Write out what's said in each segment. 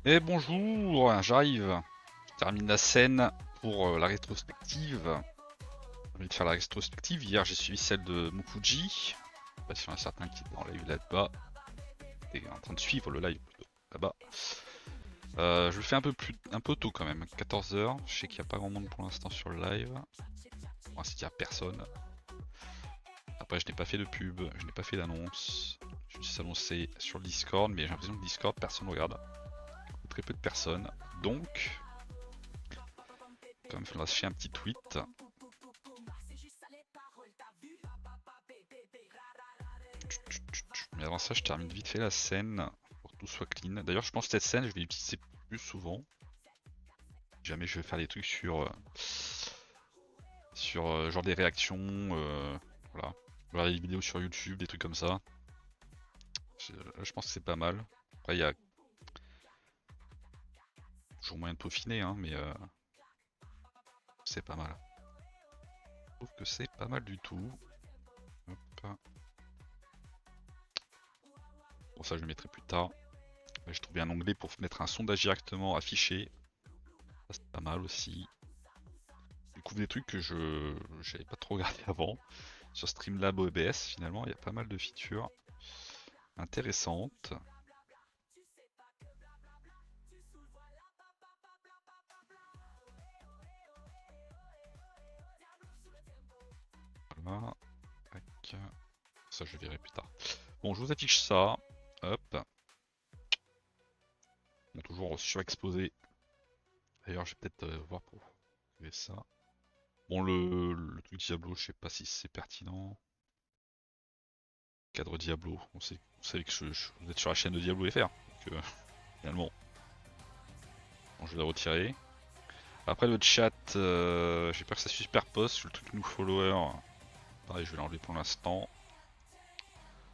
Et bonjour, j'arrive. Je termine la scène pour la rétrospective. J'ai envie de faire la rétrospective. Hier, j'ai suivi celle de Mukuji. Je sais pas s'il y en a certains qui étaient en live là-bas. T'es en train de suivre le live plutôt là-bas. Je le fais un peu tôt quand même, 14h. Je sais qu'il n'y a pas grand monde pour l'instant sur le live. Pour l'instant, il n'y a personne. Après, je n'ai pas fait de pub, je n'ai pas fait d'annonce. Je me suis annoncé sur le Discord, mais j'ai l'impression que Discord, personne ne regarde. Très peu de personnes. Donc, quand même, je vais lâcher un petit tweet. Mais avant ça, je termine vite fait la scène pour que tout soit clean. D'ailleurs, je pense que cette scène, je vais l'utiliser plus souvent. Si jamais je vais faire des trucs sur genre des réactions, voilà. Regarder des vidéos sur YouTube, des trucs comme ça. Je pense que c'est pas mal. Après, il y a toujours moyen de peaufiner, hein, mais c'est pas mal. Je trouve que c'est pas mal du tout. Hop. Bon, ça, je le mettrai plus tard. J'ai trouvé un onglet pour mettre un sondage directement affiché. Ça, c'est pas mal aussi. Je découvre des trucs que je j'avais pas trop regardé avant. Sur Streamlab OBS, finalement, il y a pas mal de features intéressantes. Voilà. Tac. Ça, je verrai plus tard. Bon, je vous affiche ça. Hop. Bon, toujours surexposé. D'ailleurs, je vais peut-être voir pour trouver ça. Bon, le truc Diablo, je sais pas si c'est pertinent. Cadre Diablo. Vous savez que vous êtes sur la chaîne de Diablo FR. Donc, finalement, bon, je vais la retirer. Après, le chat, j'ai peur que ça se superpose sur le truc new follower. Pareil, je vais l'enlever pour l'instant.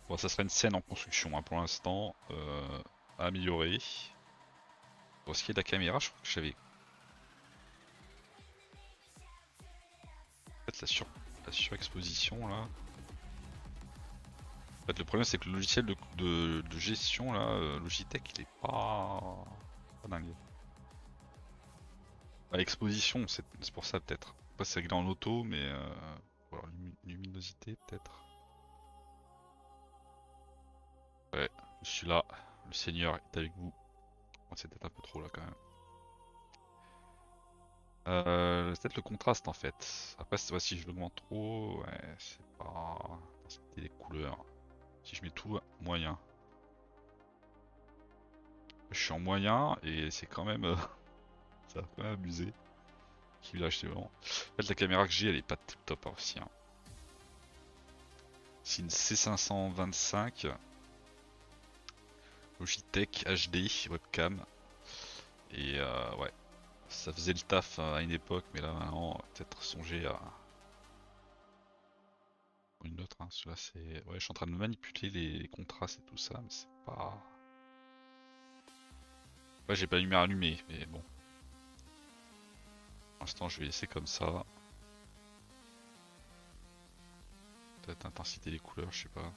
Bon, ça sera une scène en construction hein, pour l'instant, à améliorer. Pour ce qui est de la caméra, je crois que j'avais peut-être la surexposition là. En fait, le problème c'est que le logiciel de gestion là, Logitech, il est pas dingue. À exposition, c'est pour ça peut-être. Pas c'est réglé en auto, mais voilà, luminosité peut-être. Ouais, je suis là, le Seigneur est avec vous. Bon, c'est peut-être un peu trop là quand même. C'est peut-être le contraste en fait. Après, si je l'augmente trop, ouais, c'est pas. C'était les couleurs. Si je mets tout moyen. Je suis en moyen et c'est quand même. Ça va quand même abuser. Qui l'a acheté vraiment. En fait, la caméra que j'ai, elle est pas tip top hein, aussi. Hein. C'est une C525 Logitech HD webcam. Et ouais, ça faisait le taf à une époque, mais là maintenant, peut-être songer à une autre. Hein. Celui-là, c'est. Ouais, je suis en train de manipuler les contrastes et tout ça, mais c'est pas. Ouais, j'ai pas la lumière allumée, mais bon. Pour l'instant, je vais laisser comme ça. Peut-être intensité des couleurs, je sais pas.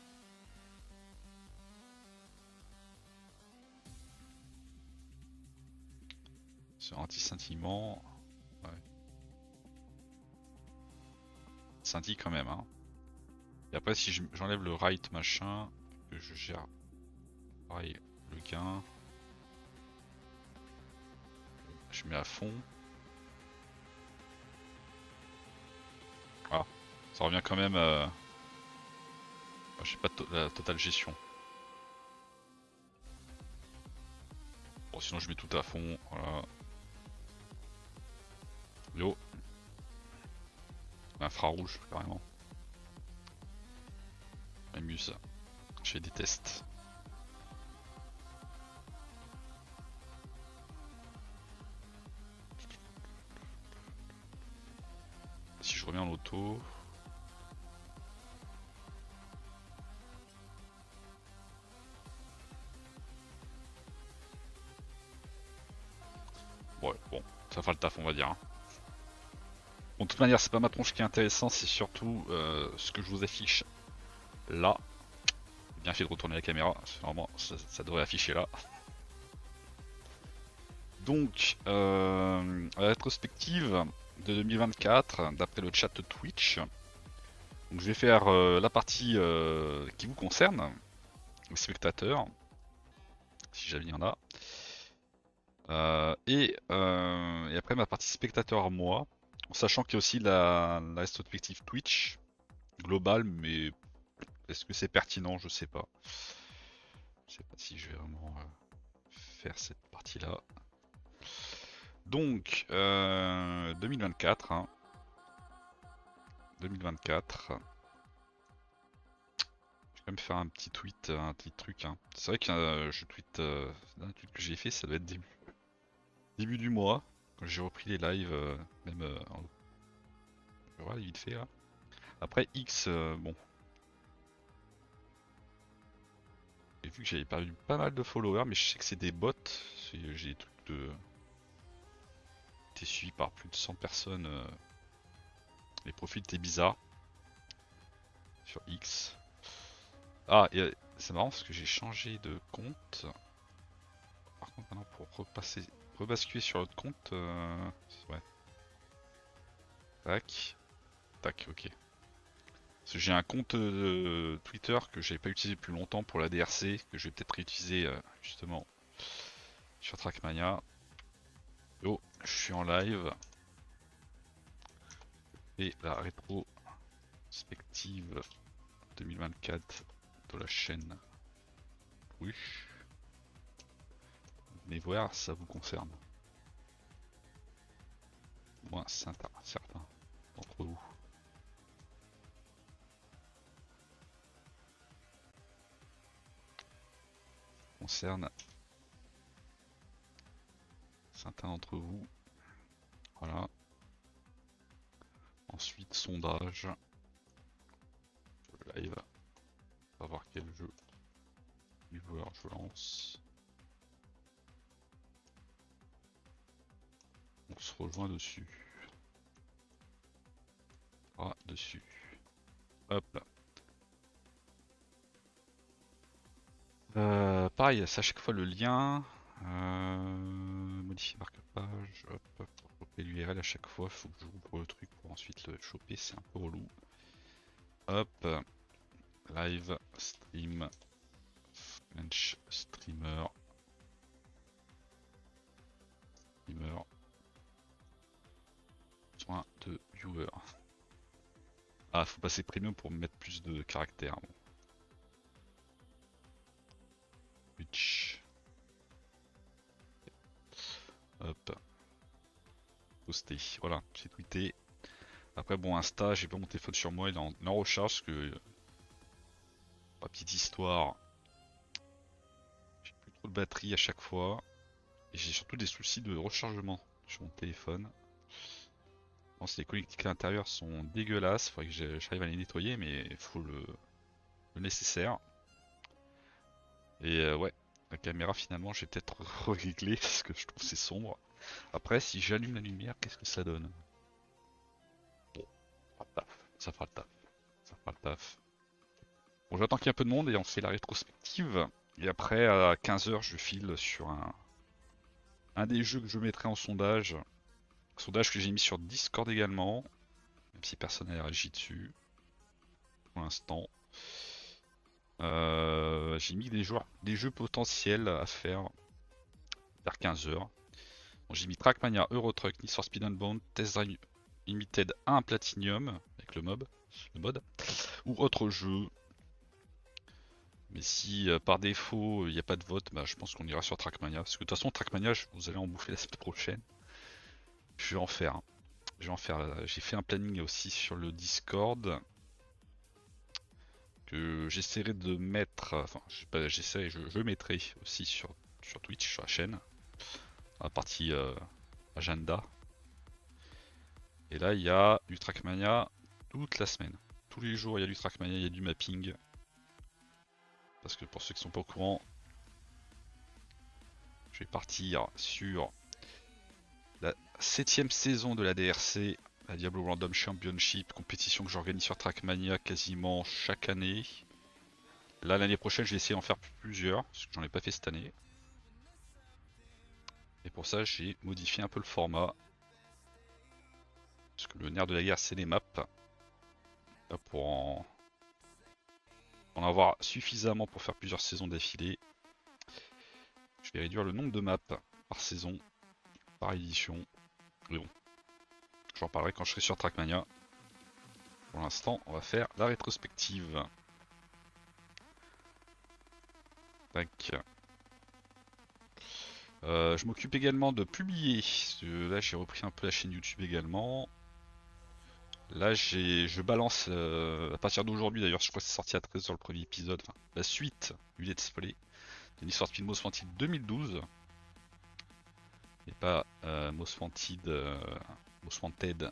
Sur anti-scintillement. Ouais. Scintille quand même, hein. Et après, si j'enlève le right machin, que je gère pareil le gain, je mets à fond. Ah, ça revient quand même. J'ai pas la totale gestion. Bon, sinon je mets tout à fond. Voilà. Yo, infrarouge carrément. M'amuse. Je fais des tests. Si je remets en auto. Ouais, bon, ça fera le taf, on va dire. Hein. Bon, de toute manière, c'est pas ma tronche qui est intéressant, c'est surtout ce que je vous affiche là. J'ai bien fait de retourner la caméra, normalement ça devrait afficher là. Donc, la rétrospective de 2024, d'après le chat Twitch. Donc, je vais faire la partie qui vous concerne, les spectateurs, si jamais il y en a. Et après ma partie spectateur à moi, en sachant qu'il y a aussi la rétrospective Twitch globale, mais est-ce que c'est pertinent? Je sais pas. Je sais pas si je vais vraiment faire cette partie-là. Donc, 2024. Hein. 2024. Je vais quand même faire un petit tweet, un petit truc. Hein. C'est vrai que je tweet, un tweet que j'ai fait, ça doit être début du mois, quand j'ai repris les lives, même voilà, vite fait là. Après X, bon, j'ai vu que j'avais perdu pas mal de followers, mais je sais que c'est des bots. J'ai des trucs de. T'es suivi par plus de 100 personnes. Les profils étaient bizarres sur X. Ah, et c'est marrant parce que j'ai changé de compte. Par contre, maintenant pour rebasculer sur l'autre compte, ouais. Tac, tac, ok. Parce que j'ai un compte Twitter que j'avais pas utilisé depuis longtemps pour la DRC, que je vais peut-être réutiliser justement sur Trackmania. Yo, je suis en live. Et la rétrospective 2024 de la chaîne Twitch. Mais voir, ça vous concerne. Moins certains d'entre vous. Concerne certains d'entre vous. Voilà. Ensuite, sondage. Live. On va voir quel jeu viewer je lance. On se rejoint dessus. Ah, dessus. Hop. Pareil, c'est à chaque fois le lien. Modifier marque-page. Hop, pour choper l'URL à chaque fois, il faut que j'ouvre le truc pour ensuite le choper, c'est un peu relou. Hop. Live, stream, French streamer. Besoin de viewer. Ah, faut passer premium pour mettre plus de caractères. Bon. Twitch. Hop. Poster. Voilà, j'ai tweeté. Après, bon, Insta, j'ai pas mon téléphone sur moi, il est en recharge parce que. Ma petite histoire. J'ai plus trop de batterie à chaque fois. Et j'ai surtout des soucis de rechargement sur mon téléphone. Je pense que les connectiques à l'intérieur sont dégueulasses. Faudrait que j'arrive à les nettoyer, mais il faut le nécessaire. Et ouais, la caméra finalement, j'ai peut-être réglé parce que je trouve c'est sombre. Après, si j'allume la lumière, qu'est-ce que ça donne? Bon, ça fera le taf. Ça fera le taf. Bon, j'attends qu'il y ait un peu de monde et on fait la rétrospective. Et après, à 15h, je file sur un des jeux que je mettrai en sondage. Sondage que j'ai mis sur Discord également. Même si personne n'a réagi dessus. Pour l'instant. J'ai mis des jeux potentiels à faire vers 15h. Bon, j'ai mis Trackmania, Eurotruck, Need for Speed Unbound, Test Drive Limited 1 Platinum avec le mode, ou autre jeu. Mais si par défaut il n'y a pas de vote, bah, je pense qu'on ira sur Trackmania. Parce que de toute façon, Trackmania, vous allez en bouffer la semaine prochaine. Je vais en faire. Hein. Je vais en faire. J'ai fait un planning aussi sur le Discord. Que j'essaierai de mettre. Enfin, j'essaierai, je mettrai aussi sur Twitch, sur la chaîne. Dans la partie agenda. Et là, il y a du Trackmania toute la semaine. Tous les jours, il y a du Trackmania, il y a du mapping. Parce que pour ceux qui sont pas au courant, je vais partir sur la 7ème saison de la DRC, la Diablo Random Championship, compétition que j'organise sur Trackmania quasiment chaque année. Là, l'année prochaine, je vais essayer d'en faire plusieurs, parce que j'en ai pas fait cette année. Et pour ça, j'ai modifié un peu le format. Parce que le nerf de la guerre, c'est les maps. Là, pour en avoir suffisamment pour faire plusieurs saisons d'affilée, je vais réduire le nombre de maps par saison, par édition. Mais bon, j'en parlerai quand je serai sur Trackmania. Pour l'instant, on va faire la rétrospective. Tac. Je m'occupe également de publier. Là, j'ai repris un peu la chaîne YouTube également. Là, je balance à partir d'aujourd'hui. D'ailleurs, je crois que c'est sorti à 13 sur le premier épisode. Enfin, la suite du Let's Play de l'histoire de Most Wanted 2012. Et pas Most Wanted, Most Wanted,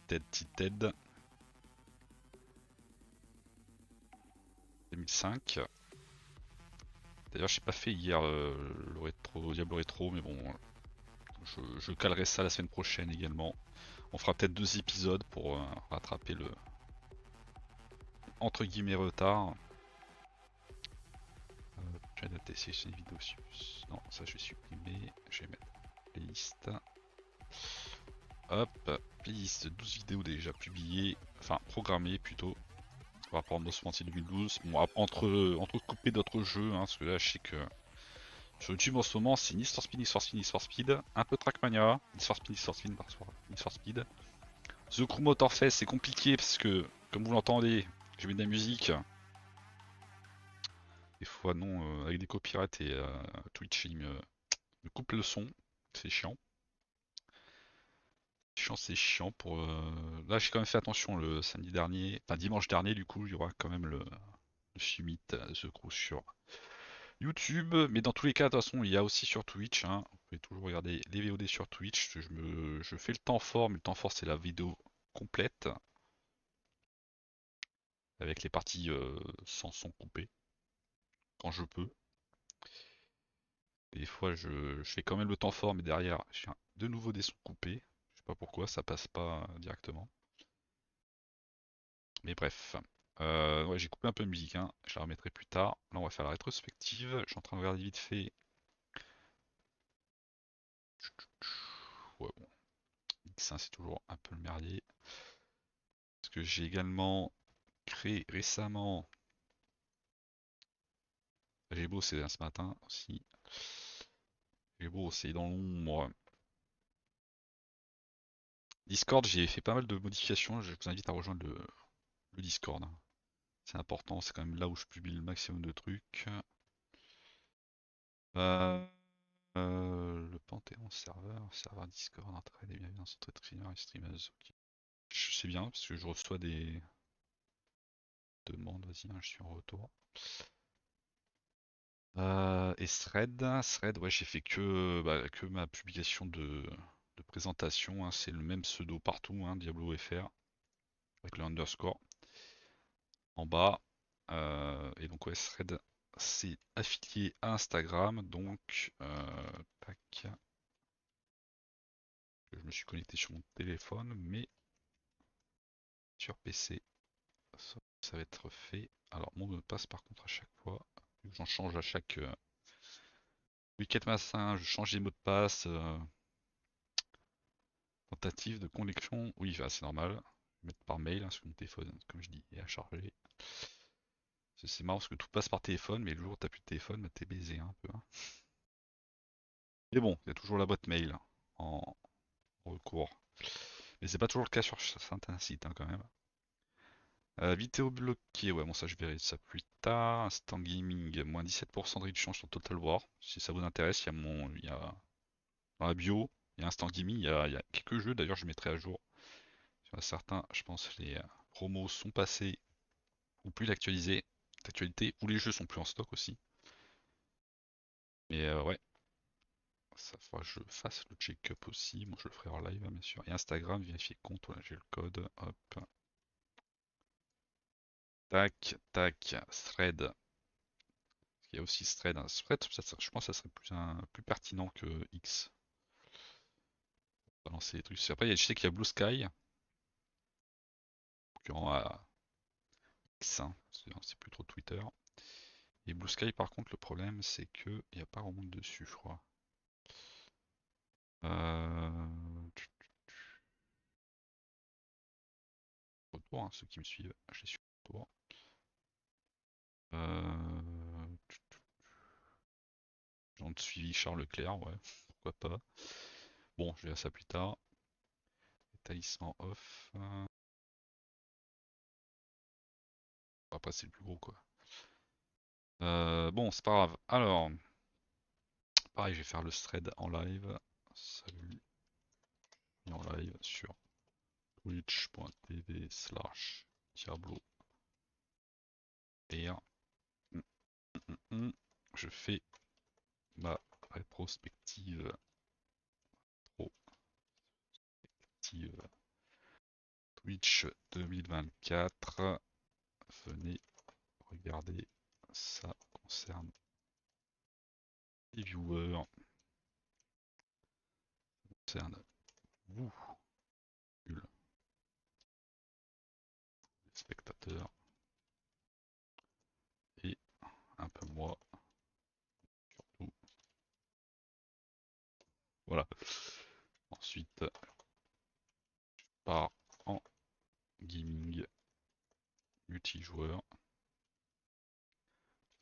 Ted 2005. D'ailleurs, j'ai pas fait hier le rétro, Diablo Rétro, mais bon, je calerai ça la semaine prochaine également. On fera peut-être 2 épisodes pour rattraper le entre guillemets retard. Je vais adapter si c'est une vidéo. Non, ça je vais supprimer. Je vais mettre playlist. Hop, playlist 12 vidéos déjà publiées, enfin programmées plutôt, par rapport à Most Wanted 2012. Bon, entre couper d'autres jeux, hein, parce que là je sais que sur YouTube en ce moment c'est Need for Speed, Need for Speed, Need for Speed, un peu Trackmania, Need for Speed, Need for Speed, Need for Speed. The Crew Motorfest c'est compliqué parce que, comme vous l'entendez, je mets de la musique. Des fois non, avec des copyrights et Twitch il me coupe le son, c'est chiant. Chiant, c'est chiant pour. Là, j'ai quand même fait attention le samedi dernier, enfin dimanche dernier, du coup, il y aura quand même le Summit The Crew sur YouTube. Mais dans tous les cas, de toute façon, il y a aussi sur Twitch. Hein. Vous pouvez toujours regarder les VOD sur Twitch. Je fais le temps fort, mais le temps fort, c'est la vidéo complète avec les parties sans son coupé quand je peux. Des fois, je fais quand même le temps fort, mais derrière, j'ai de nouveau des sons coupés. Je sais pas pourquoi, ça passe pas directement. Mais bref. Ouais, j'ai coupé un peu de musique, hein. Je la remettrai plus tard. Là, on va faire la rétrospective. Je suis en train de regarder vite fait. Ouais, bon. X1, c'est toujours un peu le merdier. Parce que j'ai également créé récemment. J'ai bossé ce matin aussi. J'ai bossé dans l'ombre. Discord, j'ai fait pas mal de modifications. Je vous invite à rejoindre le Discord. C'est important, c'est quand même là où je publie le maximum de trucs. Euh, le Panthéon serveur Discord, entraide et bienvenue dans ce trade streamer et streamers. Ok. Je sais bien parce que je reçois des demandes, vas-y, hein, je suis en retour. Et Thread, ouais, j'ai fait que ma publication de présentation, hein, c'est le même pseudo partout, hein, Diablo FR, avec le underscore en bas. Et donc ouais, Thread, c'est affilié à Instagram, donc tac, je me suis connecté sur mon téléphone, mais sur PC, ça va être fait. Alors mon mot de passe par contre à chaque fois, j'en change à chaque week-end matin, je change les mots de passe. Tentative de connexion, oui, bah, c'est normal. Je vais mettre par mail, hein, sur mon téléphone, comme je dis, et à charger. C'est marrant parce que tout passe par téléphone, mais le jour où t'as plus de téléphone, bah, t'es baisé un peu. Hein. Mais bon, il y a toujours la boîte mail en recours. Mais c'est pas toujours le cas sur certains sites hein, quand même. Vidéo bloquée, ouais, bon, ça je verrai ça plus tard. Instant Gaming, moins 17% de réduction sur Total War. Si ça vous intéresse, il y a dans la bio, il y a Instant Gaming, il y a quelques jeux, d'ailleurs je mettrai à jour. Sur certains, je pense les promos sont passés ou plus d'actualité, ou les jeux sont plus en stock aussi. Mais ouais, ça faudra que je fasse le check-up aussi. Moi je le ferai en live, hein, bien sûr. Et Instagram, vérifier compte, voilà, j'ai le code. Hop. Tac, tac, thread. Il y a aussi thread. Hein. Thread, je pense que ça serait plus pertinent que X. Balancer les trucs. Après, je sais qu'il y a Blue Sky, concurrent à X, hein, c'est plus trop Twitter. Et Blue Sky, par contre, le problème, c'est qu'il n'y a pas vraiment dessus, je crois. Retour, hein, ceux qui me suivent, je les suis retour. Euh... Gens de suivi Charles Leclerc, ouais, pourquoi pas. Bon, je verrai ça plus tard. Talisman off. Après, c'est le plus gros, quoi. Bon, c'est pas grave. Alors, pareil, je vais faire le thread en live. Salut, en live sur twitch.tv/Diablo R. Je fais ma rétrospective Twitch 2024. Venez regarder, ça concerne les viewers, ça concerne vous, les spectateurs, et un peu moi, surtout. Voilà. Ensuite, je pars en gaming multijoueur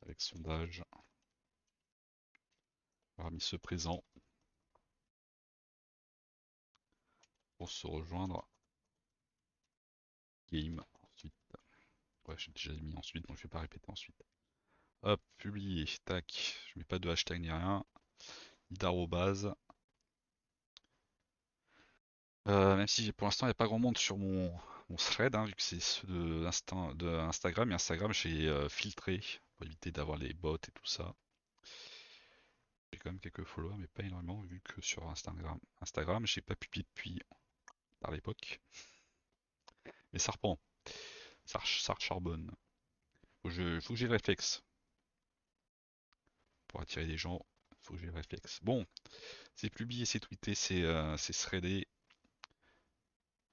avec sondage parmi ceux présents pour se rejoindre. Game ensuite. Ouais, j'ai déjà mis ensuite, donc je vais pas répéter ensuite. Hop, publier, tac. Je mets pas de hashtag ni rien, ni d'arrobase. Même si pour l'instant il n'y a pas grand monde sur mon thread, hein, vu que c'est ceux de Instagram. Et Instagram, j'ai filtré pour éviter d'avoir les bots et tout ça. J'ai quand même quelques followers, mais pas énormément, vu que sur Instagram, j'ai pas publié depuis à l'époque. Mais ça reprend, ça recharbonne. Faut que j'ai le réflexe. Pour attirer des gens, faut que j'ai le réflexe. Bon, c'est publié, c'est tweeté, c'est threadé.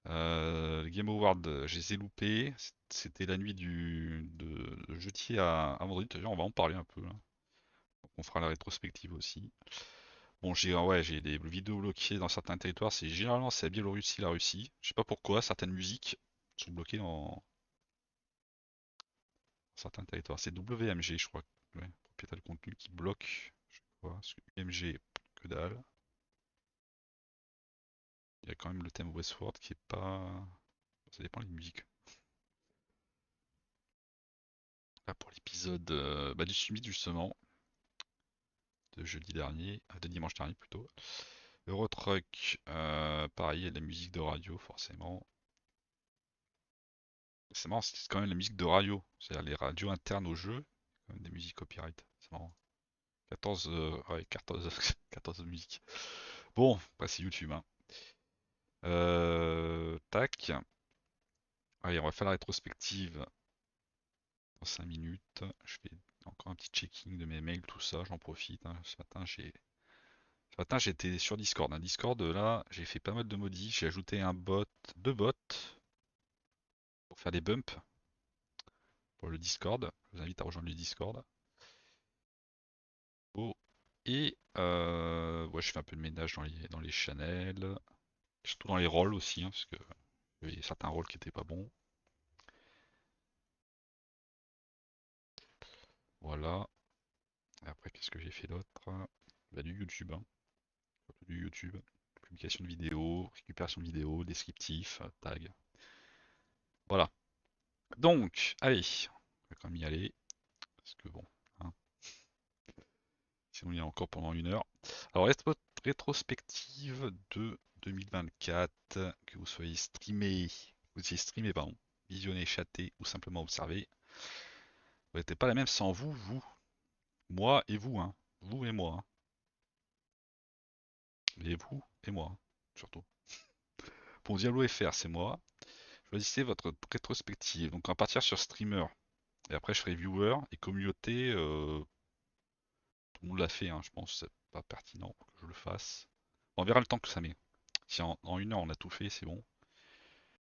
Le Game Award, je les ai loupés. C'était la nuit de jeudi à vendredi. D'ailleurs, on va en parler un peu, hein. Donc, on fera la rétrospective aussi. Bon, j'ai des vidéos bloquées dans certains territoires. Généralement, c'est la Biélorussie, la Russie. Je sais pas pourquoi, certaines musiques sont bloquées dans certains territoires. C'est WMG, je crois. Ouais, propriétaire de contenu qui bloque. Je crois. Parce que UMG, que dalle. Il y a quand même le thème Westworld qui est pas. Ça dépend des musiques. Là, pour l'épisode du summit, justement, de jeudi dernier, de dimanche dernier plutôt. Eurotruck, pareil, il y a de la musique de radio, forcément. C'est marrant, c'est quand même la musique de radio, c'est-à-dire les radios internes au jeu, quand même des musiques copyright, c'est marrant. 14, ouais, 14, 14 musiques. Bon, après c'est YouTube, hein. Tac. Allez, on va faire la rétrospective dans 5 minutes. Je fais encore un petit checking de mes mails, tout ça, j'en profite, hein. Ce matin, j'étais sur Discord, hein. Discord, là, j'ai fait pas mal de modifs. J'ai ajouté deux bots pour faire des bumps pour le Discord. Je vous invite à rejoindre le Discord. Oh. Et ouais, je fais un peu de ménage dans les channels, surtout dans les rôles aussi, hein, parce que il y avait certains rôles qui étaient pas bons. Voilà. Et après, qu'est-ce que j'ai fait d'autre? Bah, du YouTube, hein. Surtout du YouTube. Publication de vidéos, récupération de vidéos, descriptif, tag. Voilà. Donc, allez, on va quand même y aller. Parce que bon, hein, sinon il y a encore pendant 1 heure. Alors, rétrospective de 2024, que vous soyez streamé, pardon, visionné, chaté ou simplement observé, vous n'êtes pas la même sans vous, moi et vous, hein. Vous et moi, hein. Et vous et moi, hein, surtout. Pour Diablo FR, c'est moi. Choisissez votre rétrospective. Donc on va partir sur streamer. Et après je ferai viewer et communauté. Tout le monde l'a fait, hein, je pense que c'est pas pertinent que je le fasse. On verra le temps que ça met. Si en 1 heure on a tout fait, c'est bon.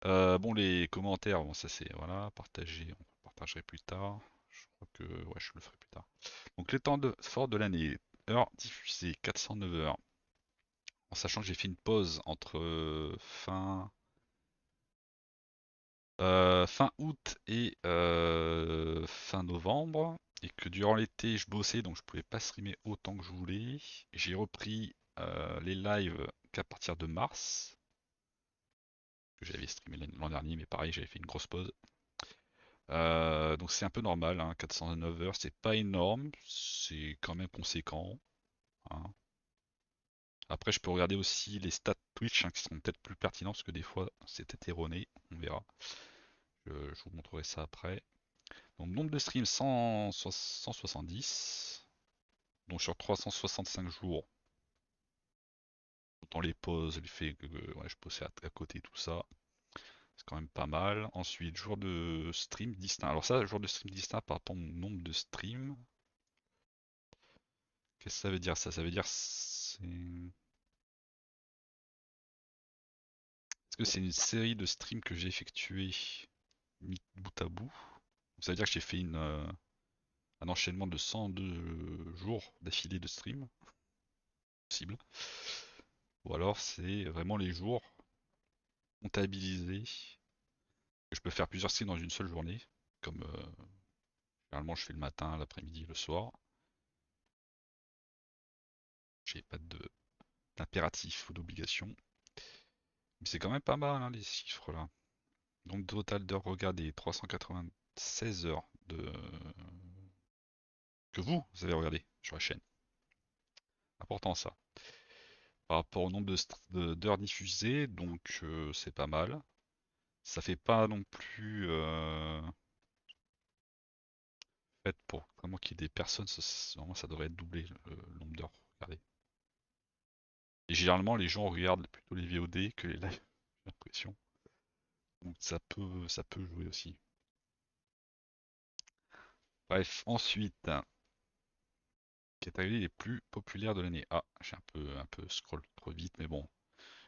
Bon, les commentaires, bon, ça c'est, voilà, partager, on partagerai plus tard. Je crois que, ouais, je le ferai plus tard. Donc les temps forts de l'année, heure diffusée, 409 heures. en sachant que j'ai fait une pause entre fin août et fin novembre, et que durant l'été je bossais donc je pouvais pas streamer autant que je voulais. J'ai repris les lives qu'à partir de mars, que j'avais streamé l'an dernier, mais pareil j'avais fait une grosse pause. Donc c'est un peu normal, hein, 409 heures, c'est pas énorme, c'est quand même conséquent, hein. Après je peux regarder aussi les stats Twitch, hein, qui seront peut-être plus pertinents parce que des fois c'est peut-être erroné, on verra. Je vous montrerai ça après. Donc nombre de streams 170. Donc sur 365 jours, dans les pauses, le fait que ouais, je bossais à côté, tout ça, c'est quand même pas mal. Ensuite, jour de stream distinct. Alors ça, jour de stream distinct par rapport au nombre de streams. Qu'est-ce que ça veut dire ça? Ça veut dire est-ce que c'est une série de streams que j'ai effectué mis bout à bout? Ça veut dire que j'ai fait un enchaînement de 102 jours d'affilée de stream, possible. Ou alors c'est vraiment les jours comptabilisés. Je peux faire plusieurs streams dans une seule journée, comme généralement je fais le matin, l'après-midi, le soir. J'ai pas d'impératif ou d'obligation. Mais c'est quand même pas mal, hein, les chiffres là. Donc total d'heures regardées, 396 heures que vous avez regardé sur la chaîne. Important ça. Par rapport au nombre d'heures diffusées, donc c'est pas mal. Ça fait pas non plus fait pour vraiment qu'il y ait des personnes, normalement ça devrait être doublé le nombre d'heures regardées. Et généralement les gens regardent plutôt les VOD que les lives, j'ai l'impression. Donc ça peut jouer aussi. Bref, ensuite, catégorie les plus populaires de l'année. Ah, j'ai un peu scroll trop vite, mais bon,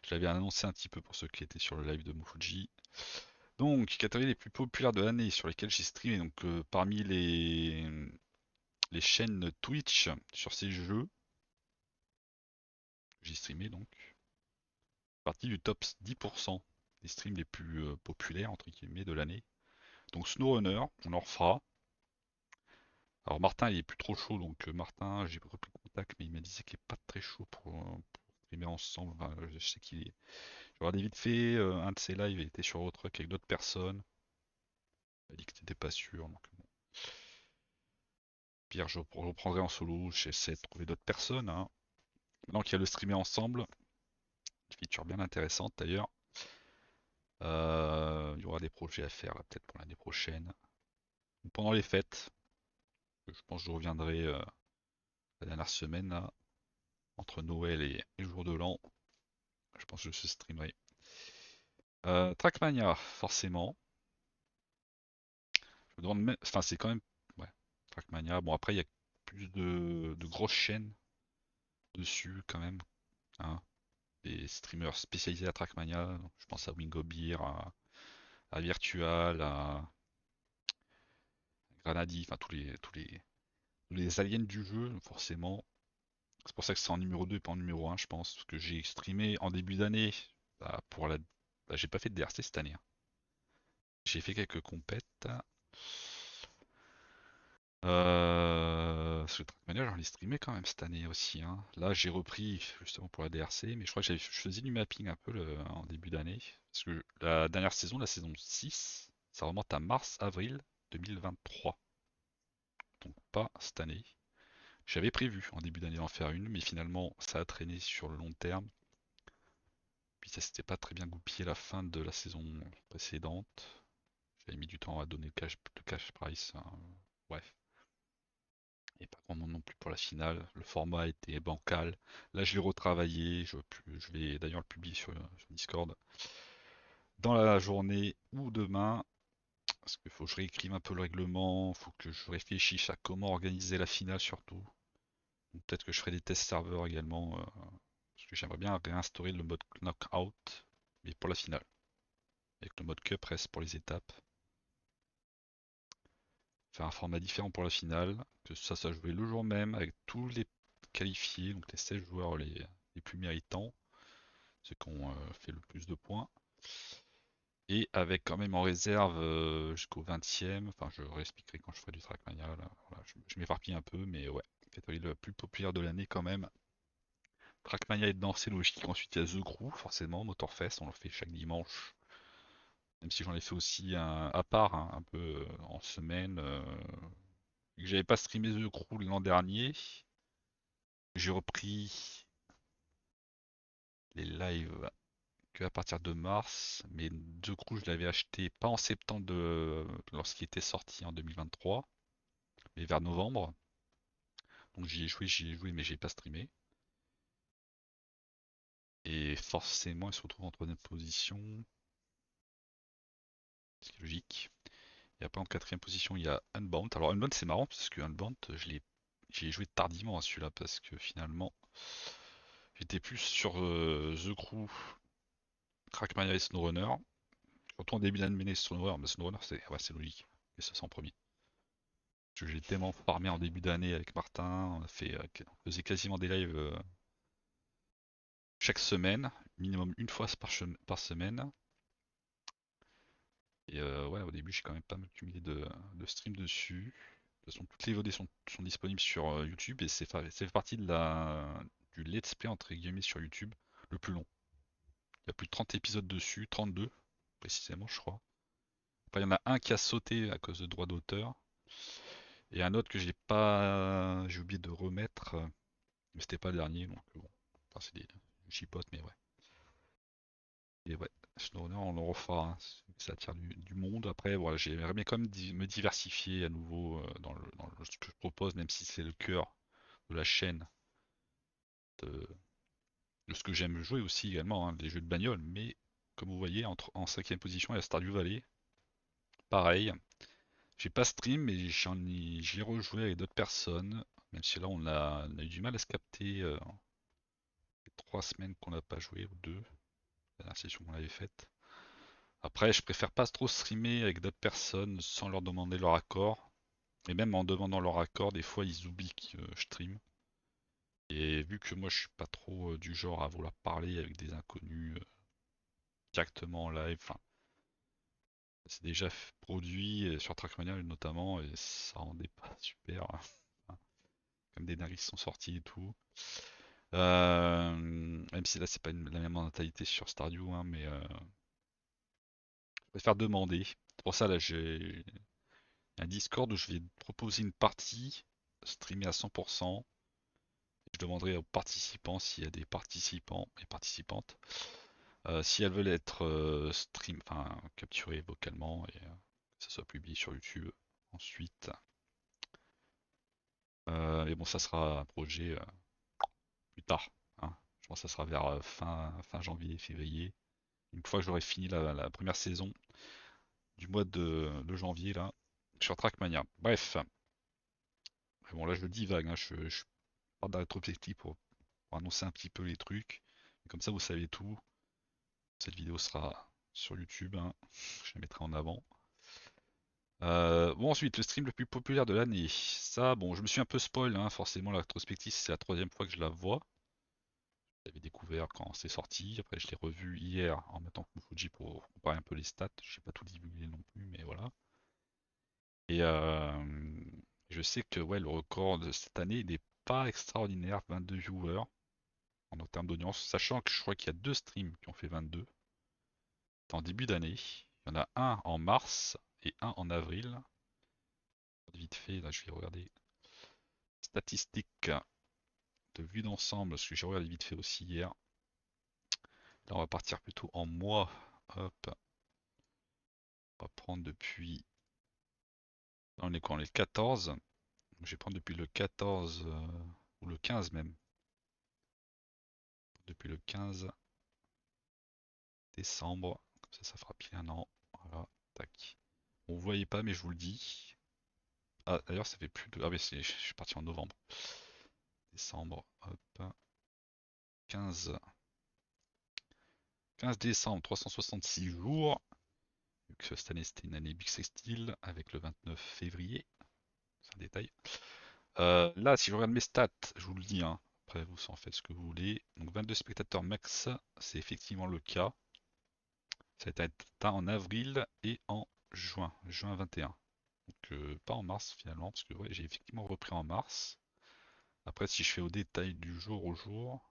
je l'avais annoncé un petit peu pour ceux qui étaient sur le live de Mofuji. Donc, catégorie les plus populaires de l'année sur lesquelles j'ai streamé. Donc, parmi les chaînes Twitch sur ces jeux, j'ai streamé donc partie du top 10% des streams les plus populaires entre guillemets de l'année. Donc, SnowRunner, on en refera. Alors Martin il est plus trop chaud, donc Martin j'ai repris contact mais il m'a dit qu'il est pas très chaud pour streamer ensemble. Enfin, je sais qu'il est. J'ai regardé vite fait, un de ses lives il était sur Eurotruck avec d'autres personnes. Il a dit que c'était pas sûr, donc bon. Pire je reprendrai en solo, j'essaie de trouver d'autres personnes, hein. Maintenant qu'il y a le streamer ensemble, une feature bien intéressante d'ailleurs. Il y aura des projets à faire là, peut-être pour l'année prochaine. Ou pendant les fêtes, je pense que je reviendrai la dernière semaine là, entre Noël et le jour de l'an. Je pense que je streamerai. Trackmania, forcément. Je me demande même. Enfin, c'est quand même. Ouais, Trackmania. Bon, après, il y a plus de grosses chaînes dessus, quand même, hein. Des streamers spécialisés à Trackmania. Je pense à Wingobeer, à Virtual, à Granadi, enfin, tous les aliens du jeu, forcément. C'est pour ça que c'est en numéro 2 et pas en numéro 1, je pense. Parce que j'ai streamé en début d'année. Bah, j'ai pas fait de DRC cette année, hein. J'ai fait quelques compètes. Parce que Trackmania, j'en ai streamé quand même cette année aussi, hein. Là, j'ai repris justement pour la DRC, mais je crois que je faisais du mapping un peu en début d'année. Parce que la dernière saison, la saison 6, ça remonte à mars-avril 2023. Donc pas cette année. J'avais prévu en début d'année d'en faire une, mais finalement, ça a traîné sur le long terme. Puis ça s'était pas très bien goupillé la fin de la saison précédente. J'avais mis du temps à donner le cash price, hein. Bref. Et pas grand monde non plus pour la finale. Le format était bancal. Là, je l'ai retravaillé. Je vais d'ailleurs le publier sur Discord dans la journée ou demain. Parce qu'il faut que je réécrive un peu le règlement. Il faut que je réfléchisse à comment organiser la finale surtout. Peut-être que je ferai des tests serveurs également. Parce que j'aimerais bien réinstaurer le mode knockout. Mais pour la finale. Avec le mode cup reste pour les étapes. Faire un format différent pour la finale. Que ça soit joué le jour même avec tous les qualifiés. Donc les 16 joueurs les plus méritants. ceux qui ont fait le plus de points. Et avec quand même en réserve jusqu'au 20e, enfin je réexpliquerai quand je ferai du Trackmania, là. Voilà, je m'éparpille un peu, mais ouais, catégorie le plus populaire de l'année quand même. Trackmania est dedans, c'est logique. Ensuite il y a The Crew, forcément, Motorfest, on le fait chaque dimanche. Même si j'en ai fait aussi un à part, hein, un peu en semaine. Vu que j'avais pas streamé The Crew l'an dernier, j'ai repris les lives que à partir de mars, mais The Crew je l'avais acheté pas en septembre lorsqu'il était sorti en 2023, mais vers novembre. Donc j'y ai joué, mais j'ai pas streamé. Et forcément, il se retrouve en troisième position, ce qui est logique. Et après en quatrième position, il y a Unbound. Alors Unbound c'est marrant parce que Unbound, j'y ai joué tardivement à celui-là parce que finalement, j'étais plus sur The Crew, Trackmania et SnowRunner. Surtout en début d'année SnowRunner, mais SnowRunner c'est logique. Et ça c'est en premier. Parce que j'ai tellement farmé en début d'année avec Martin, on faisait quasiment des lives chaque semaine, minimum une fois par semaine. Et ouais, au début, j'ai quand même pas mal cumulé de streams dessus. De toute façon, toutes les VOD sont disponibles sur YouTube et c'est fait partie du let's play entre guillemets sur YouTube le plus long. Il y a plus de 30 épisodes dessus, 32 précisément, je crois. Après, il y en a un qui a sauté à cause de droits d'auteur et un autre que j'ai oublié de remettre, mais c'était pas le dernier, donc bon, enfin, c'est des chipotes, mais ouais. Et ouais, SnowRunner, on le refera, hein. Ça attire du monde. Après, voilà, j'aimerais bien quand même me diversifier à nouveau dans ce que je propose, même si c'est le cœur de la chaîne de, de ce que j'aime jouer aussi également, hein, les jeux de bagnole. Mais comme vous voyez, en cinquième position, il y a Stardew Valley. Pareil, j'ai pas stream, mais j'y ai rejoué avec d'autres personnes. Même si là, on a eu du mal à se capter. Les 3 semaines qu'on n'a pas joué, ou deux, la dernière session qu'on avait faite. Après, je préfère pas trop streamer avec d'autres personnes sans leur demander leur accord. Et même en demandant leur accord, des fois ils oublient que je stream. Et vu que moi je suis pas trop du genre à vouloir parler avec des inconnus directement en live, enfin, c'est déjà produit sur Trackmania notamment et ça rendait pas super, hein. Enfin, comme des dingueries qui sont sortis et tout. Même si là c'est pas la même mentalité sur Stardew, hein, mais je préfère demander. C'est pour ça là j'ai un Discord où je vais proposer une partie streamée à 100%. Je demanderai aux participants s'il y a des participants et participantes si elles veulent être enfin capturées vocalement et que ça soit publié sur YouTube ensuite. Mais bon, ça sera un projet plus tard, hein. Je pense que ça sera vers fin janvier, février. Une fois que j'aurai fini la première saison du mois de janvier là sur Trackmania. Bref, bon là je le dis vague, hein, je parle d'un rétrospective pour annoncer un petit peu les trucs. Et comme ça vous savez tout. Cette vidéo sera sur YouTube, hein. Je la mettrai en avant. Bon ensuite, le stream le plus populaire de l'année. Ça, bon, je me suis un peu spoil, hein, forcément la rétrospective, c'est la troisième fois que je la vois. Je l'avais découvert quand c'est sorti, après je l'ai revu hier en mettant Fuji pour comparer un peu les stats. Je n'ai pas tout divulgué non plus, mais voilà. Et je sais que ouais, le record de cette année n'est pas extraordinaire, 22 viewers en termes d'audience, sachant que je crois qu'il y a deux streams qui ont fait 22. En début d'année. Il y en a un en mars et un en avril. Vite fait, là je vais regarder statistiques de vue d'ensemble, parce que j'ai regardé vite fait aussi hier. Là on va partir plutôt en mois. Hop, on va prendre depuis. Là, on est quand? On est le 14. Donc, je vais prendre depuis le 14 ou le 15 même. Depuis le 15 décembre. Comme ça fera pile un an. Voilà, tac. Bon, vous voyez pas, mais je vous le dis. Ah, d'ailleurs, ça fait plus de. Ah, mais je suis parti en novembre. Décembre, hop. 15, 15 décembre, 366 jours. Vu que cette année c'était une année bissextile avec le 29 février. C'est un détail. Là, si je regarde mes stats, je vous le dis, hein, Après, vous en faites ce que vous voulez. Donc 22 spectateurs max, c'est effectivement le cas. Ça a été atteint en avril et en juin 21. Donc pas en mars finalement, parce que ouais, j'ai effectivement repris en mars. Après, si je fais au détail du jour au jour,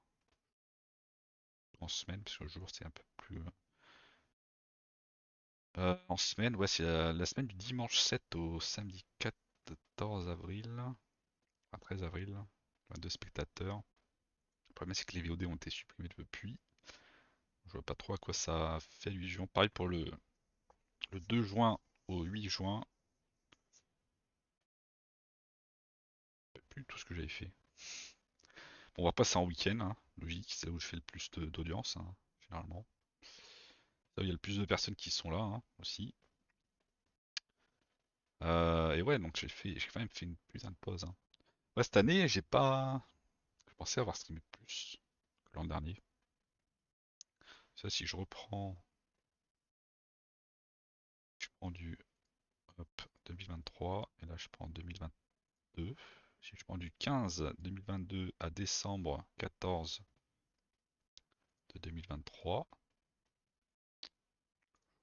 en semaine, parce que le jour c'est un peu plus. En semaine, ouais, c'est la semaine du dimanche 7 au samedi 14 avril, enfin 13 avril, 22 spectateurs. Le problème c'est que les VOD ont été supprimés depuis. Je vois pas trop à quoi ça fait allusion. Pareil pour le 2 juin au 8 juin. Je sais plus tout ce que j'avais fait. Bon, on va passer en week-end, hein, logique, c'est là où je fais le plus d'audience, hein, généralement. Là où il y a le plus de personnes qui sont là, hein, aussi. Et ouais, donc j'ai quand même fait une putain de pause, hein. Ouais, cette année, j'ai pas. Je pensais avoir streamé plus que l'an dernier. Ça, si je reprends. Je prends du hop, 2023, et là je prends 2022. Si je prends du 15 2022 à décembre 14 de 2023, je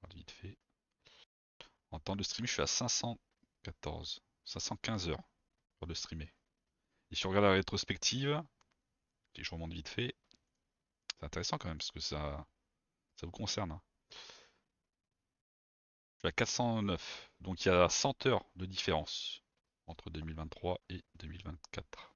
regarde vite fait. En temps de stream, je suis à 514, 515 heures pour de streamer. Et si on regarde la rétrospective, si je remonte vite fait, c'est intéressant quand même parce que ça vous concerne, hein. Je suis à 409, donc il y a 100 heures de différence entre 2023 et 2024.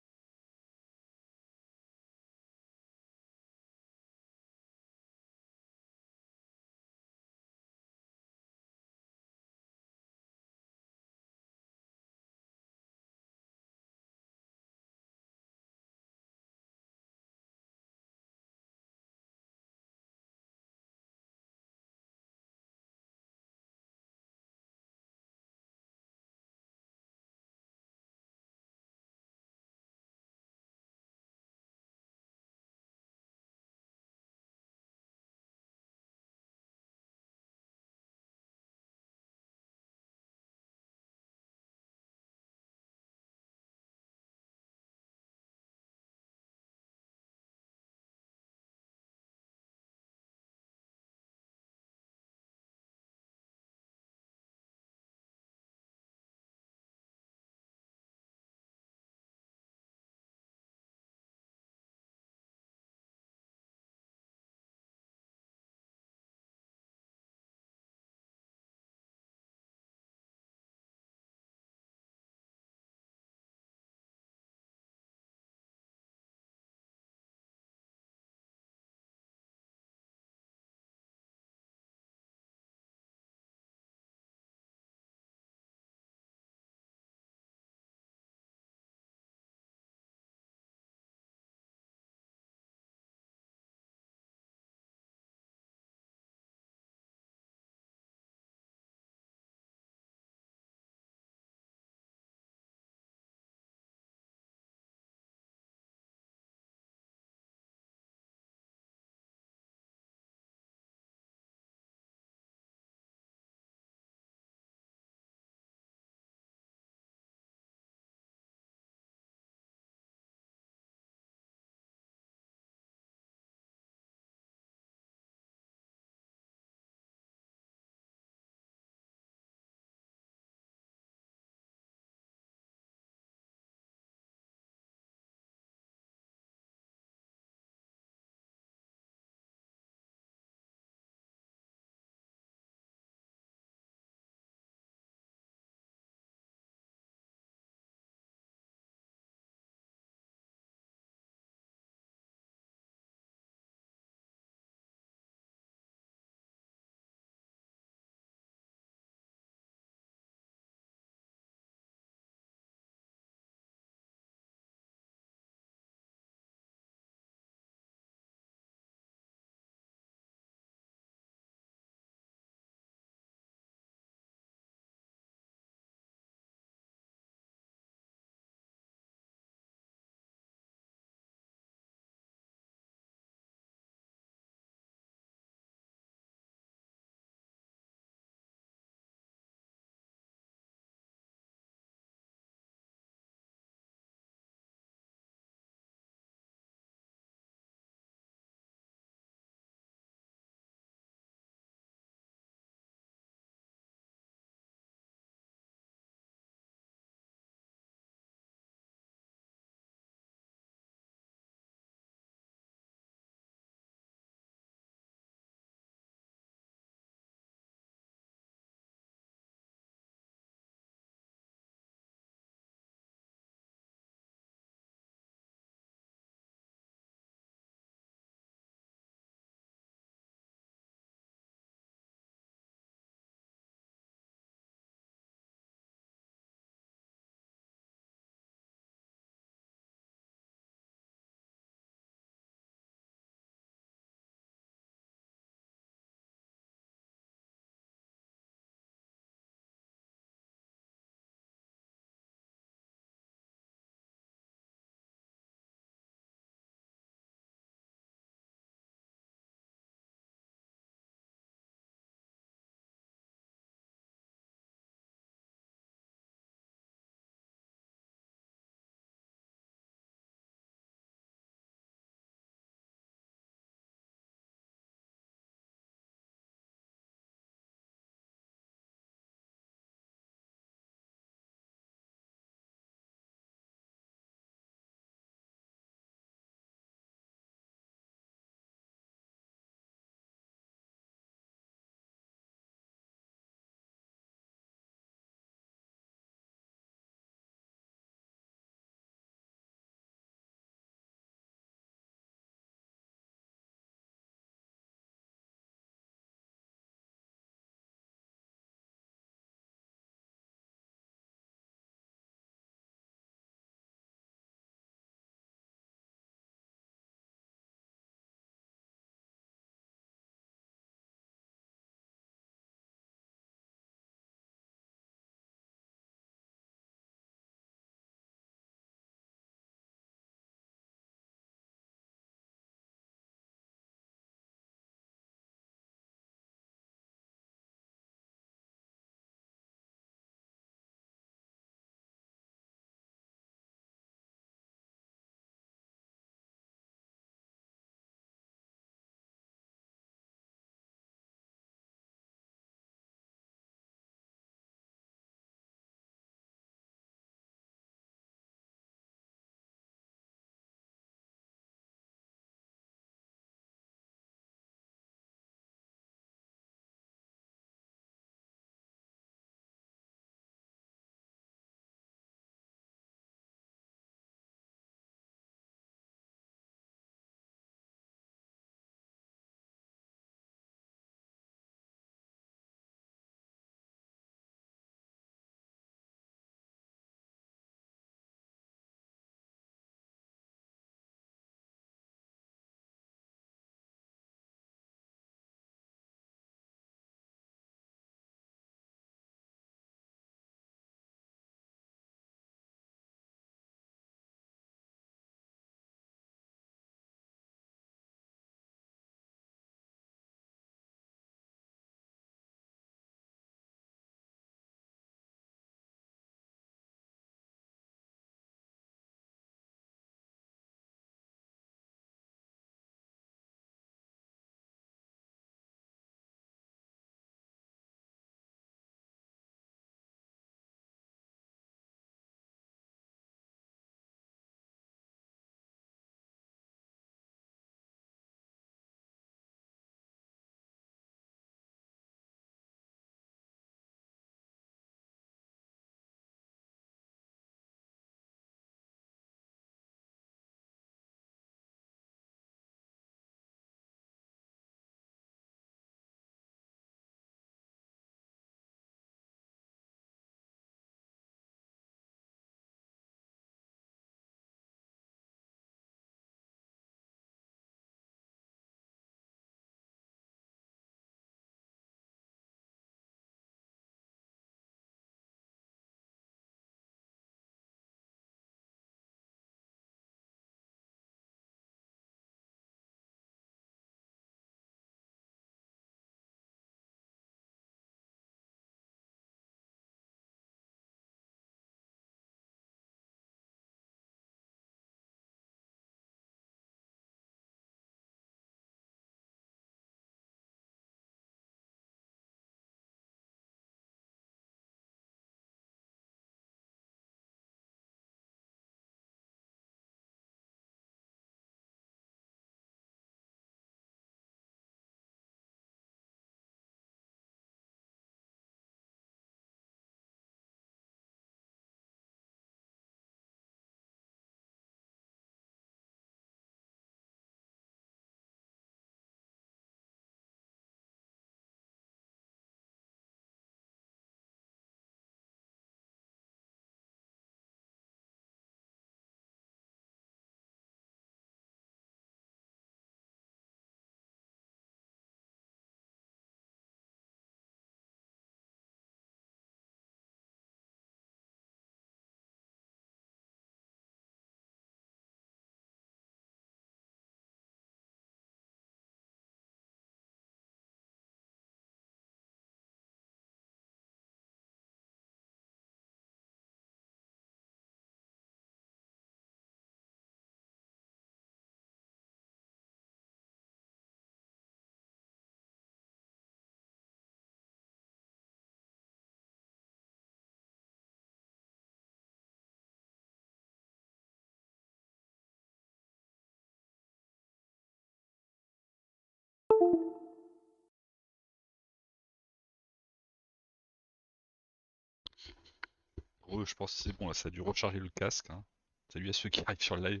Je pense que c'est bon, là, ça a dû recharger le casque, hein. Salut à ceux qui arrivent sur le live.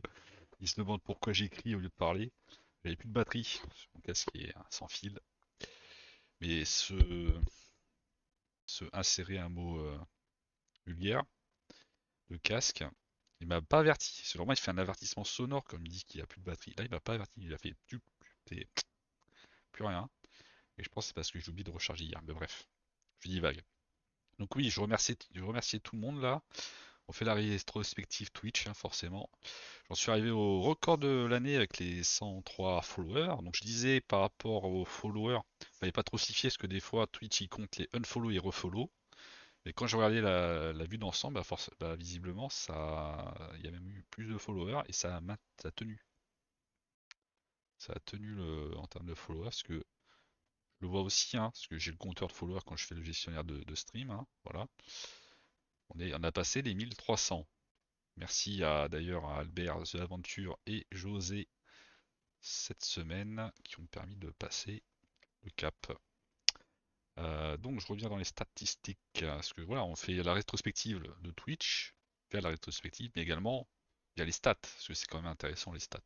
Ils se demandent pourquoi j'écris au lieu de parler. J'avais plus de batterie sur mon casque qui est sans fil. Mais se insérer un mot vulgaire, le casque, il m'a pas averti. C'est vraiment, il fait un avertissement sonore comme il dit qu'il n'y a plus de batterie. Là, il m'a pas averti. Il a fait plus rien. Et je pense que c'est parce que j'ai oublié de recharger hier. Mais bref, je divague. Donc oui, je remercie tout le monde là. On fait la rétrospective Twitch, hein, forcément. J'en suis arrivé au record de l'année avec les 103 followers. Donc je disais par rapport aux followers, fallait pas trop s'y fier parce que des fois Twitch il compte les unfollow et refollow. Et quand j'ai regardé la vue d'ensemble, visiblement il y a même eu plus de followers et ça a tenu. Ça a tenu en termes de followers parce que je le vois aussi, hein, parce que j'ai le compteur de followers quand je fais le gestionnaire de stream, hein, voilà. On a passé les 1300. Merci d'ailleurs à Albert The Aventure et José cette semaine qui ont permis de passer le cap. Donc je reviens dans les statistiques, parce que voilà, on fait la rétrospective de Twitch, via la rétrospective, mais également via les stats, parce que c'est quand même intéressant les stats.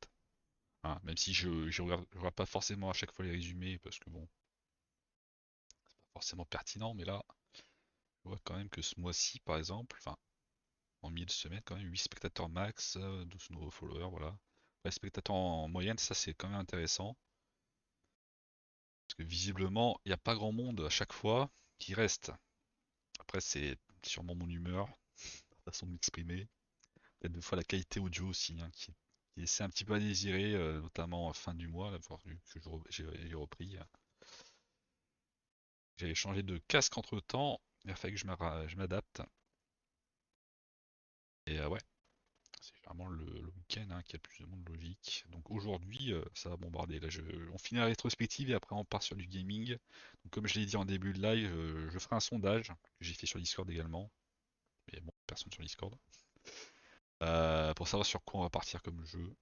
Hein, même si je regarde pas forcément à chaque fois les résumés, parce que bon, c'est pas forcément pertinent, mais là, je vois quand même que ce mois-ci, par exemple, enfin, en milieu de semaine, quand même 8 spectateurs max, 12 nouveaux followers, voilà. Les spectateurs en moyenne, ça c'est quand même intéressant. Parce que visiblement, il n'y a pas grand monde à chaque fois qui reste. Après, c'est sûrement mon humeur, ma façon de m'exprimer. Peut-être des fois la qualité audio aussi, hein, qui laissait un petit peu à désirer, notamment en fin du mois, là, vu que j'ai repris. J'avais changé de casque entre temps, il a fallu que je m'adapte. Et ouais, c'est généralement le week-end hein, qui a le plus de monde logique. Donc aujourd'hui, ça va bombarder. Là, on finit la rétrospective et après on part sur du gaming. Donc, comme je l'ai dit en début de live, je ferai un sondage que j'ai fait sur Discord également. Mais bon, personne sur Discord. Pour savoir sur quoi on va partir comme jeu.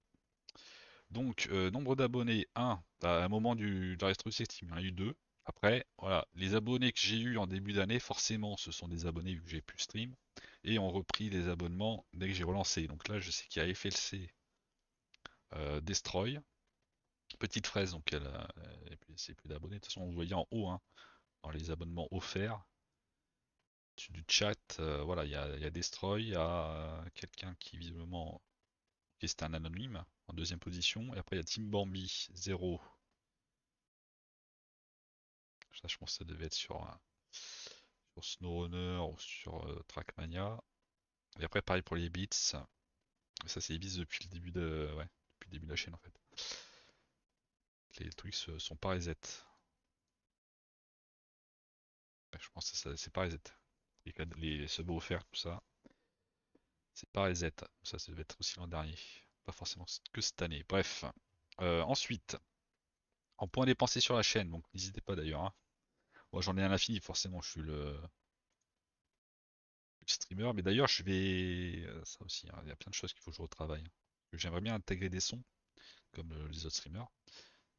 Donc, nombre d'abonnés, 1. À un moment de la rétrospective, il y en a eu 2. Après, voilà, les abonnés que j'ai eu en début d'année, forcément, ce sont des abonnés vu que j'ai plus stream. Et ont repris les abonnements dès que j'ai relancé. Donc là, je sais qu'il y a FLC, Destroy, Petite Fraise, donc c'est plus d'abonnés. De toute façon, vous voyez en haut, hein, dans les abonnements offerts, du chat, voilà, il y a Destroy, il y a quelqu'un qui visiblement qui est un anonyme en deuxième position. Et après, il y a Team Bambi 0. Ça, je pense que ça devait être sur SnowRunner ou sur Trackmania. Et après, pareil pour les beats. Ça, c'est les beats depuis le début ouais, depuis le début de la chaîne en fait. Les trucs sont pas reset. Ouais, je pense que c'est pas reset. Les subs offerts, tout ça, c'est pas reset. Ça devait être aussi l'an dernier. Pas forcément que cette année. Bref. Ensuite, en points dépensés sur la chaîne, donc n'hésitez pas d'ailleurs, hein. Moi j'en ai un infini, forcément, je suis le streamer. Mais d'ailleurs, je vais. Ça aussi, hein, il y a plein de choses qu'il faut que je retravaille, hein. J'aimerais bien intégrer des sons, comme les autres streamers.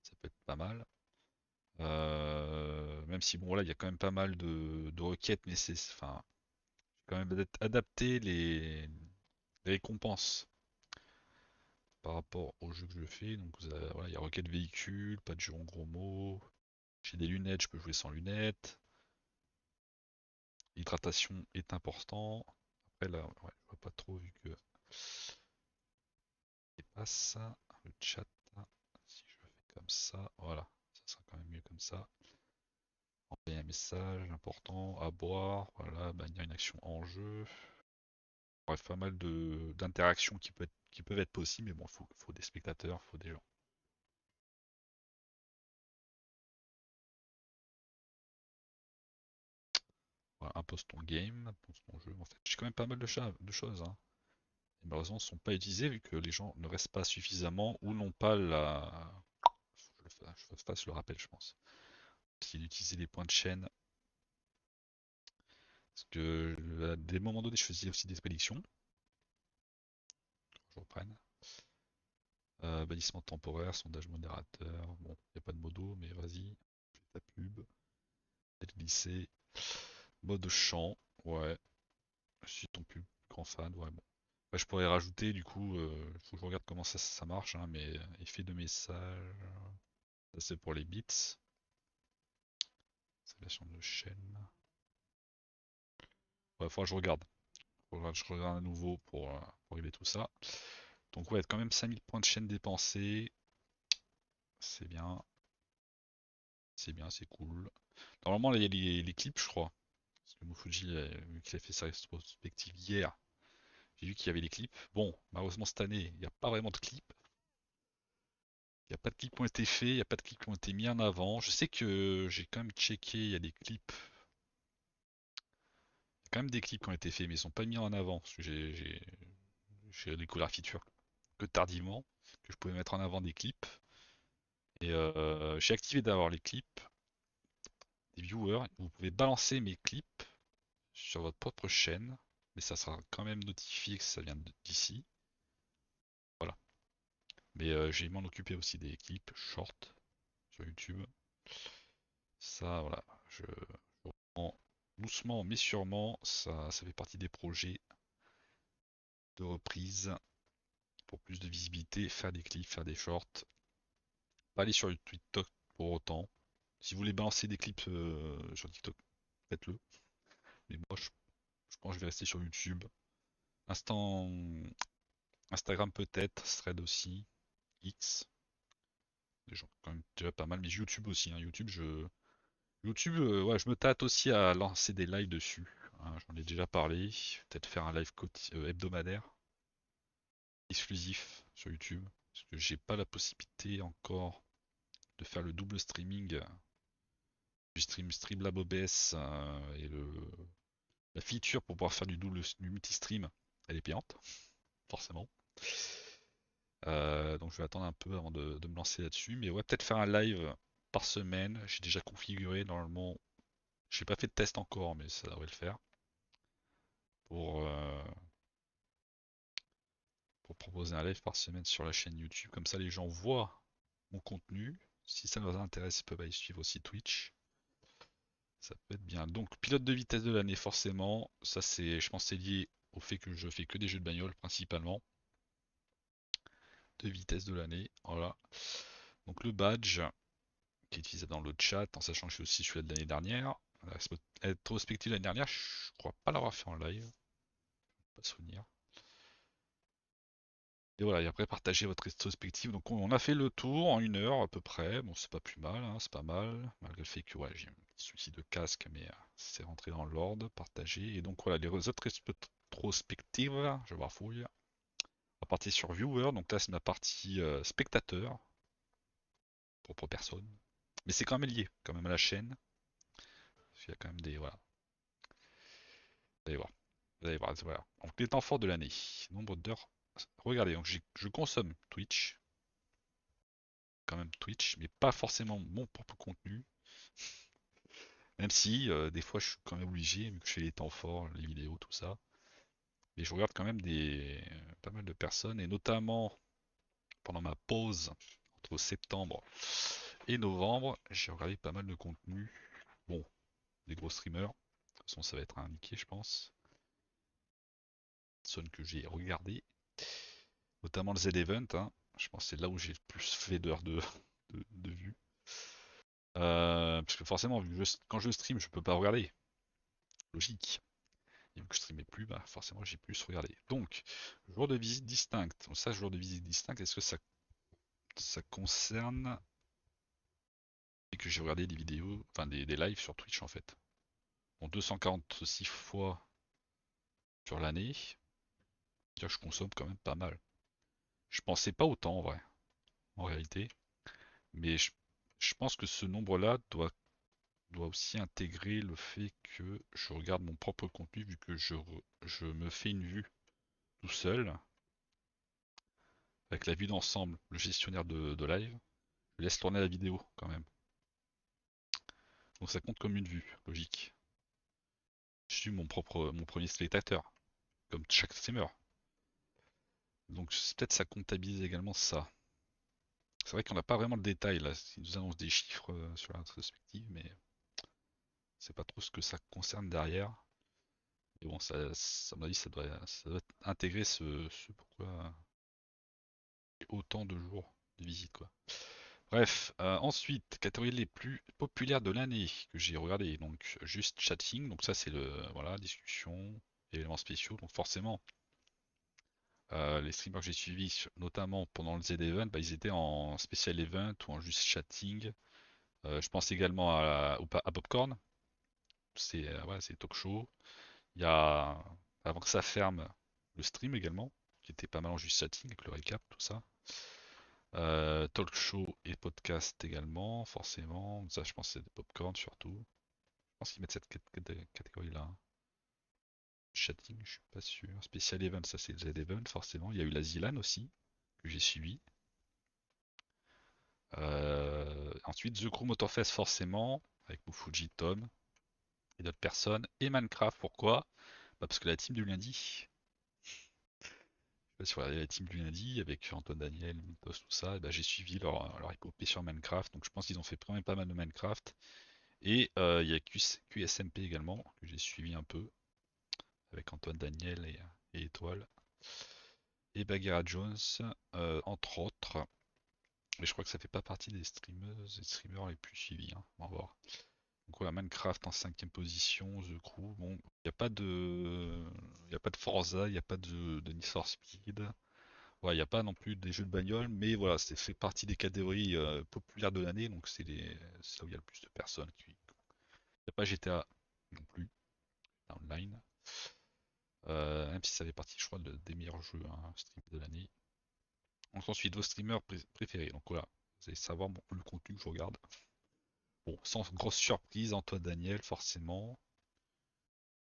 Ça peut être pas mal. Même si, bon, là, il y a quand même pas mal de requêtes, mais enfin, j'ai quand même adapter les récompenses par rapport au jeu que je fais. Donc, voilà, il y a requête véhicule, pas de jeu en gros mots. J'ai des lunettes, je peux jouer sans lunettes. L'hydratation est important. Après, là, ouais, je vois pas trop vu que dépasse le chat. Si je le fais comme ça, voilà, ça sera quand même mieux comme ça. Envoyer un message important à boire, voilà, bannir une action en jeu. Bref, pas mal d'interactions qui peuvent être possibles, mais bon, faut des spectateurs, faut des gens. Voilà, impose ton game, impose ton jeu. En fait, j'ai quand même pas mal de choses, hein. Et malheureusement, ne sont pas utilisées vu que les gens ne restent pas suffisamment ou n'ont pas la. Je fasse le rappel, je pense. C'est d'utiliser les points de chaîne. Parce que à des moments donnés, je faisais aussi des prédictions. Je reprenne. Bannissement temporaire, sondage modérateur. Bon, il n'y a pas de modo, mais vas-y. Fais ta pub. Lycée. Mode champ. Ouais. Je suis ton plus grand fan, ouais, bon. Ouais, je pourrais rajouter, du coup, faut que je regarde comment ça marche, hein, mais effet de message, ça c'est pour les bits. Installation de chaîne. Ouais, faudra que je regarde. Faudra que je regarde à nouveau pour régler tout ça. Donc ouais, quand même 5000 points de chaîne dépensés. C'est bien. C'est bien, c'est cool. Normalement, là, il y a les clips, je crois. Parce que Mofuji, vu qu'il a fait sa rétrospective hier, j'ai vu qu'il y avait les clips. Bon, malheureusement, cette année, il n'y a pas vraiment de clips. Il n'y a pas de clips qui ont été faits, il n'y a pas de clips qui ont été mis en avant. Je sais que j'ai quand même checké, il y a des clips. Il y a quand même des clips qui ont été faits, mais ils sont pas mis en avant. Parce que j'ai découvert la feature que tardivement, que je pouvais mettre en avant des clips. Et j'ai activé d'avoir les clips des viewers. Vous pouvez balancer mes clips sur votre propre chaîne, mais ça sera quand même notifié que ça vient d'ici. Voilà. Mais j'ai m'en occupé aussi des clips short sur YouTube. Ça, voilà. Je reprends doucement mais sûrement. Ça fait partie des projets de reprise pour plus de visibilité, faire des clips, faire des shorts. Pas aller sur TikTok pour autant. Si vous voulez balancer des clips sur TikTok, faites-le. Mais moi, je pense que je vais rester sur YouTube. Instant... Instagram peut-être, Thread aussi, X. Des gens quand même déjà pas mal, mais YouTube aussi, hein. YouTube, ouais, je me tâte aussi à lancer des lives dessus, hein. J'en ai déjà parlé. Peut-être faire un live hebdomadaire, exclusif sur YouTube. Parce que j'ai pas la possibilité encore de faire le double streaming du Streamlab OBS et la feature pour pouvoir faire du multi-stream, elle est payante, forcément. Donc je vais attendre un peu avant de me lancer là-dessus. Mais ouais, peut-être faire un live par semaine. J'ai déjà configuré normalement. J'ai pas fait de test encore, mais ça devrait le faire. Pour, euh, pour proposer un live par semaine sur la chaîne YouTube. Comme ça les gens voient mon contenu. Si ça leur intéresse, ils peuvent aller suivre aussi Twitch. Ça peut être bien. Donc pilote de vitesse de l'année forcément. Ça c'est, je pense c'est lié au fait que je fais que des jeux de bagnole principalement. De vitesse de l'année. Voilà. Donc le badge, qui est utilisable dans le chat, en sachant que je suis aussi celui de l'année dernière. La rétrospective de l'année dernière, je crois pas l'avoir fait en live, pas souvenir. Et voilà, et après partager votre rétrospective. Donc on a fait le tour en 1 heure à peu près. Bon, c'est pas plus mal, hein, c'est pas mal. Malgré le fait que ouais, j'ai un petit souci de casque, mais c'est rentré dans l'ordre, partagé. Et donc voilà, les autres rétrospectives, je vais voir fouille. On va partir sur viewer, donc là c'est ma partie spectateur, propre personne. Mais c'est quand même lié, quand même à la chaîne. Parce qu'il y a quand même des. Voilà. Vous allez voir. Vous allez voir, voilà. Donc les temps forts de l'année. Nombre d'heures. Regardez, donc je consomme Twitch. Quand même Twitch, mais pas forcément mon propre contenu. Même si des fois je suis quand même obligé, vu que je fais les temps forts, les vidéos, tout ça. Mais je regarde quand même pas mal de personnes, et notamment pendant ma pause entre septembre et novembre, j'ai regardé pas mal de contenu. Bon, des gros streamers. De toute façon, ça va être indiqué, je pense. Personnes que j'ai regardé. Notamment le Z-Event, hein. Je pense que c'est là où j'ai le plus fait d'heures de vues. Parce que forcément, vu que quand je stream, je peux pas regarder. Logique. Et vu que je streamais plus, bah forcément j'ai plus regardé. Donc, jour de visite distincte. Donc ça, jour de visite distincte, est-ce que ça concerne et que j'ai regardé des vidéos, enfin des lives sur Twitch en fait. Bon, 246 fois sur l'année, dire que je consomme quand même pas mal. Je pensais pas autant en vrai, en réalité. Mais je pense que ce nombre-là doit aussi intégrer le fait que je regarde mon propre contenu vu que je me fais une vue tout seul avec la vue d'ensemble, le gestionnaire de live. Je laisse tourner la vidéo quand même. Donc ça compte comme une vue, logique. Je suis mon premier spectateur, comme chaque streamer. Donc peut-être ça comptabilise également ça. C'est vrai qu'on n'a pas vraiment le détail là. Ils nous annoncent des chiffres sur la rétrospective, mais c'est pas trop ce que ça concerne derrière. Et bon, à mon avis, ça doit intégrer ce pourquoi autant de jours de visite, quoi. Bref, ensuite, catégorie les plus populaires de l'année que j'ai regardé. Donc, juste chatting. Donc ça, c'est le voilà, discussion, événements spéciaux. Donc forcément, les streamers que j'ai suivis, notamment pendant le Z-Event, bah, ils étaient en spécial event ou en juste chatting. Je pense également à Popcorn. C'est voilà, c'est talk show. Il y a avant que ça ferme le stream également, qui était pas mal en juste chatting avec le récap, tout ça. Talk show et podcast également, forcément. Ça, je pense que c'est des popcorn surtout. Je pense qu'ils mettent cette catégorie-là, hein. Chatting, je suis pas sûr. Spécial event, ça c'est Z Event, forcément. Il y a eu la Zilan aussi, que j'ai suivi. Ensuite, The Crew Motorfest, forcément, avec Fuji, Tom et d'autres personnes. Et Minecraft, pourquoi? Bah, parce que la team du lundi, sur la team du lundi, avec Antoine Daniel, Mintos, tout ça, et bah, j'ai suivi leur épopée sur Minecraft. Donc je pense qu'ils ont fait quand même pas mal de Minecraft. Et il y a QSMP également, que j'ai suivi un peu, avec Antoine Daniel et Étoile. Et Bagheera Jones, entre autres. Mais je crois que ça fait pas partie des streamers les plus suivis, hein. On va voir. Donc voilà, Minecraft en cinquième position, The Crew. Bon, il y a pas de Forza, il n'y a pas de Need for Speed. Ouais, il n'y a pas non plus des jeux de bagnole, mais voilà, c'est fait partie des catégories populaires de l'année, donc c'est là où il y a le plus de personnes qui. Il n'y a pas GTA non plus, online. Même si ça fait partie, je crois, des meilleurs jeux hein, stream de l'année. Donc ensuite, vos streamers préférés. Donc voilà, vous allez savoir le contenu que je regarde. Bon, sans grosse surprise, Antoine Daniel, forcément.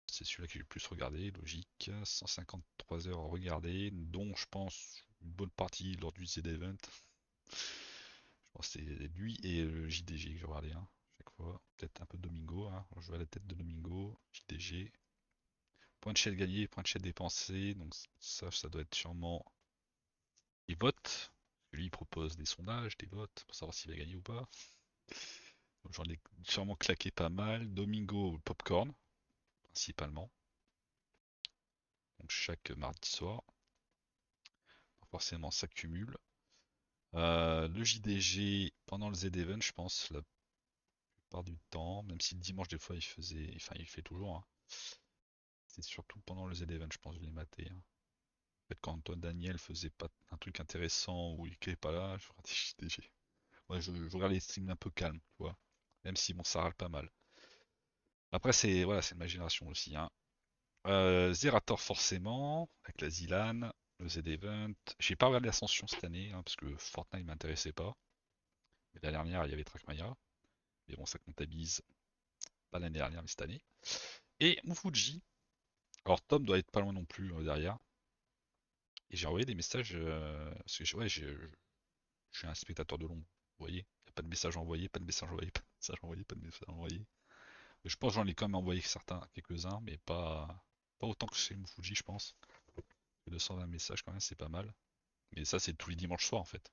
C'est celui-là que j'ai le plus regardé, logique. 153 heures regardées, dont je pense une bonne partie lors du Z-Event. Je pense que c'est lui et le JDG que j'ai regardé, hein, chaque fois. Peut-être un peu Domingo, hein. Je vais à la tête de Domingo, JDG. Point de chaîne gagné, point de chaîne dépensé. Donc ça doit être sûrement les votes. Lui, il propose des sondages, des votes, pour savoir s'il va gagner ou pas. Donc, j'en ai sûrement claqué pas mal. Domingo, Popcorn, principalement. Donc chaque mardi soir. Forcément, ça cumule. Le JDG pendant le Z-Event, je pense, la plupart du temps. Même si le dimanche, des fois, il faisait. Enfin, il fait toujours, hein. C'est surtout pendant le Z-Event, je pense, que je l'ai maté, hein. En fait, quand Antoine Daniel faisait pas un truc intéressant ou il n'était pas là, je regardais JDG. Ouais, je regarde les streams un peu calmes, tu vois. Même si bon, ça râle pas mal. Après, c'est voilà, c'est de ma génération aussi, hein. Zerator forcément, avec la Zilan, le Z-Event. J'ai pas regardé l'Ascension cette année, hein, parce que Fortnite m'intéressait pas. Mais la dernière, il y avait Trackmania. Mais bon, ça comptabilise pas l'année dernière, mais cette année. Et Mufuji. Alors Tom doit être pas loin non plus derrière. Et j'ai envoyé des messages, parce que ouais, je suis un spectateur de l'ombre. Vous voyez, il n'y a pas de message envoyé, pas de message envoyé, pas de message envoyé, pas de message envoyé. Je pense que j'en ai quand même envoyé certains, quelques-uns, mais pas autant que chez Mufuji, je pense. 220 messages quand même, c'est pas mal. Mais ça, c'est tous les dimanches soirs en fait.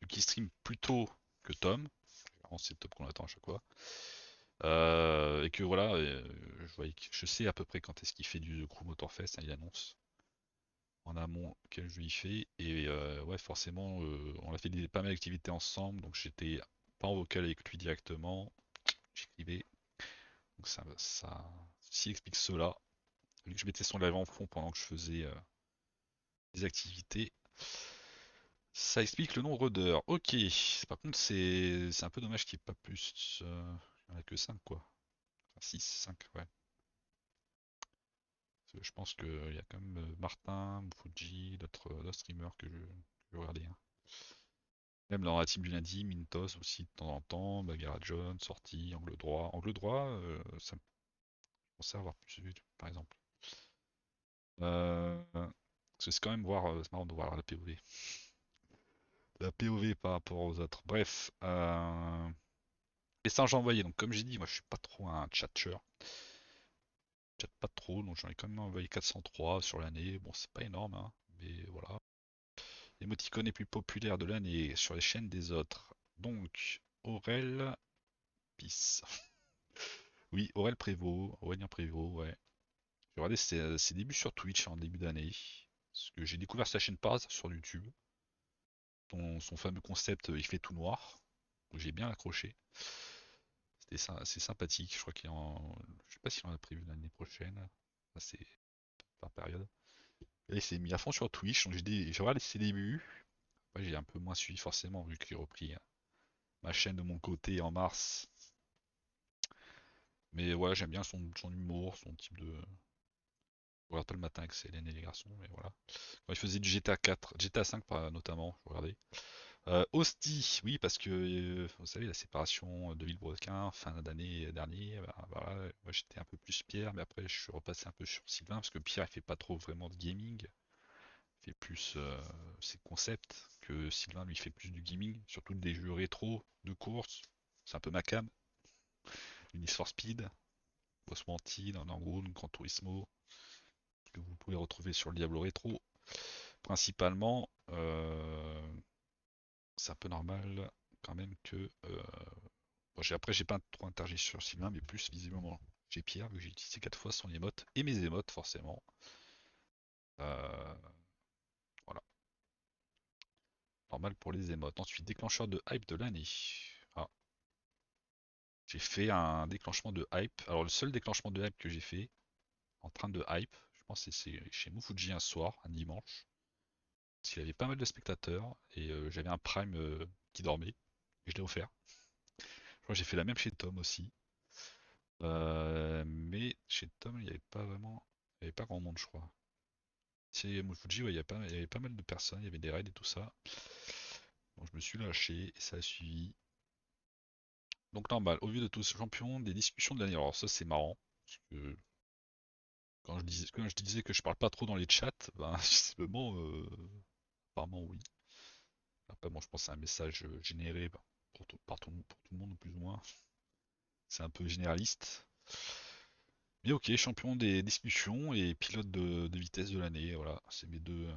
Vu qu'il stream plus tôt que Tom, c'est Tom qu'on attend à chaque fois. Et que voilà, je sais à peu près quand est-ce qu'il fait du Crew Motorfest, hein, il annonce en amont quel jeu il fait. Et ouais, forcément, on a fait pas mal d'activités ensemble, donc j'étais pas en vocal avec lui directement, j'écrivais. Donc s'il explique cela, vu que je mettais son live en fond pendant que je faisais des activités, ça explique le nombre d'heures. Ok, par contre, c'est un peu dommage qu'il n'y ait pas plus. Il n'y en a que 5 quoi. Enfin, 6, 5, ouais. Parce que je pense qu'il y a quand même Martin, Fuji, d'autres streamers que je regardais, hein. Même dans la team du lundi, Mintos aussi de temps en temps, Bagheera John, sorti, angle droit. Angle droit, ça me pensait avoir plus vu, par exemple. Parce que c'est quand même c'est marrant de voir la POV. La POV par rapport aux autres. Bref, message envoyé. Donc comme j'ai dit, moi je suis pas trop un tchatcher. Je chatte pas trop, donc j'en ai quand même envoyé 403 sur l'année. Bon, c'est pas énorme, hein, mais voilà. L'émoticône les plus populaire de l'année sur les chaînes des autres. Donc, Aurel Peace. Oui, Aurel Prévost, Aurélien Prévost, ouais. J'ai regardé ses débuts sur Twitch en début d'année. Parce que j'ai découvert sa chaîne par hasard sur YouTube. Son fameux concept, il fait tout noir. Donc j'ai bien accroché. C'est sympathique. Je crois qu'il en. Je sais pas s'il en a prévu l'année prochaine. Enfin, c'est par période. Et là, il s'est mis à fond sur Twitch. Donc j'ai regardé ses débuts. Après, j'ai un peu moins suivi forcément vu qu'il a repris ma chaîne de mon côté en mars. Mais ouais, j'aime bien son humour, son type de. Je regarde pas le matin avec Célène et les garçons, mais voilà. Quand il faisait du GTA 4, GTA 5 notamment, je regardais. Hostie, oui, parce que vous savez, la séparation de Villebrequin, fin d'année dernière, bah, voilà, moi j'étais un peu plus Pierre, mais après je suis repassé un peu sur Sylvain, parce que Pierre il fait pas trop vraiment de gaming, il fait plus ses concepts, que Sylvain lui fait plus du gaming, surtout des jeux rétro, de course, c'est un peu ma cam, une Need for Speed, Most Wanted, Underground, Gran Turismo, que vous pouvez retrouver sur le Diablo Rétro, principalement, c'est un peu normal quand même que bon, après, j'ai pas trop interagi sur Sylvain, mais plus visiblement j'ai Pierre, vu que j'ai utilisé 4 fois son émote et mes émotes, forcément. Euh, voilà, normal pour les émotes. Ensuite, déclencheur de hype de l'année. Ah, j'ai fait un déclenchement de hype. Alors, le seul déclenchement de hype que j'ai fait, en train de hype, je pense que c'est chez Mufuji un soir, un dimanche. Parce qu'il avait pas mal de spectateurs et j'avais un Prime qui dormait. Et je l'ai offert. Je crois que j'ai fait la même chez Tom aussi. Mais chez Tom, il n'y avait pas vraiment. Il n'y avait pas grand monde, je crois. Chez Fuji, ouais, il y avait pas mal de personnes, il y avait des raids et tout ça. Donc je me suis lâché et ça a suivi. Donc normal, au vu de tous ces champions, des discussions de l'année. Alors ça c'est marrant, parce que quand je disais que je parle pas trop dans les chats, ben visiblement, apparemment oui. Après bon, je pense que c'est un message généré pour tout le monde, plus ou moins. C'est un peu généraliste. Mais ok, champion des discussions et pilote de vitesse de l'année, voilà, c'est mes deux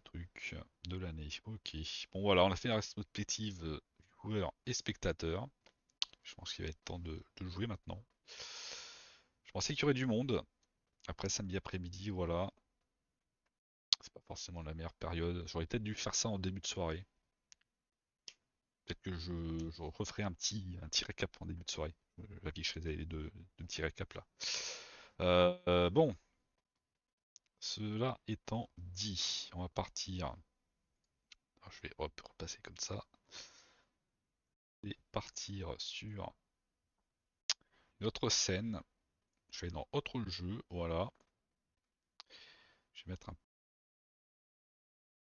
trucs de l'année. Ok. Bon voilà, on a fait la rétrospective joueurs et spectateurs. Je pense qu'il va être temps de jouer maintenant. Je pensais qu'il y aurait du monde. Après samedi après-midi, voilà. C'est pas forcément la meilleure période. J'aurais peut-être dû faire ça en début de soirée. Peut-être que je referai un petit récap en début de soirée. J'afficherai les deux petits récaps là. Bon, cela étant dit, on va partir. Alors, je vais repasser comme ça. Et partir sur une autre scène. Je vais dans autre jeu, voilà. Je vais mettre un